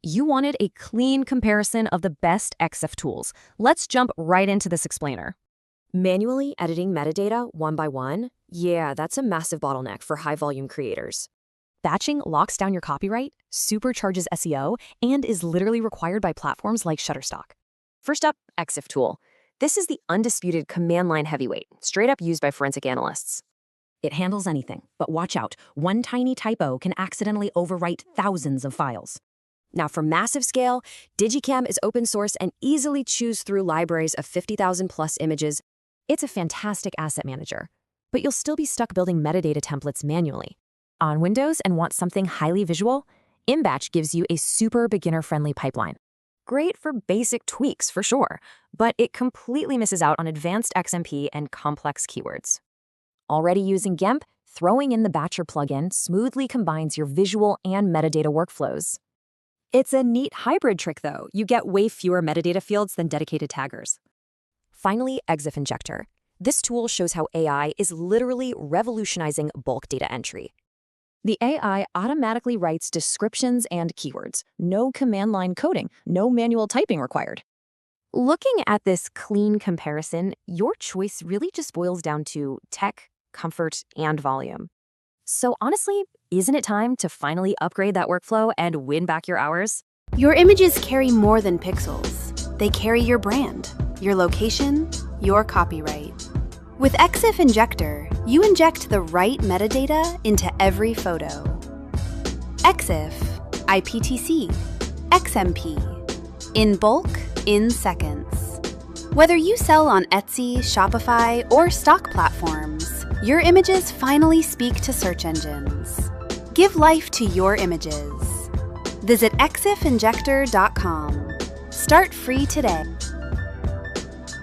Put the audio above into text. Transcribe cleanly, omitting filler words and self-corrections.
You wanted a clean comparison of the best EXIF tools. Let's jump right into this explainer. Manually editing metadata one by one? Yeah, that's a massive bottleneck for high-volume creators. Batching locks down your copyright, supercharges SEO, and is literally required by platforms like Shutterstock. First up, ExifTool. This is the undisputed command line heavyweight, straight up used by forensic analysts. It handles anything, but watch out, one tiny typo can accidentally overwrite thousands of files. Now, for massive scale, digiKam is open source and easily chews through libraries of 50,000 plus images. It's a fantastic asset manager, but you'll still be stuck building metadata templates manually. On Windows and want something highly visual? ImBatch gives you a super beginner-friendly pipeline. Great for basic tweaks, for sure, but it completely misses out on advanced XMP and complex keywords. Already using GIMP, throwing in the Batcher plugin smoothly combines your visual and metadata workflows. It's a neat hybrid trick, though. You get way fewer metadata fields than dedicated taggers. Finally, Exif Injector. This tool shows how AI is literally revolutionizing bulk data entry. The AI automatically writes descriptions and keywords. No command line coding, no manual typing required. Looking at this clean comparison, your choice really just boils down to tech, comfort, and volume. So honestly, isn't it time to finally upgrade that workflow and win back your hours? Your images carry more than pixels. They carry your brand, your location, your copyright. With Exif Injector, you inject the right metadata into every photo. Exif, IPTC, XMP. In bulk, in seconds. Whether you sell on Etsy, Shopify, or stock platforms, your images finally speak to search engines. Give life to your images. Visit ExifinJector.com. Start free today.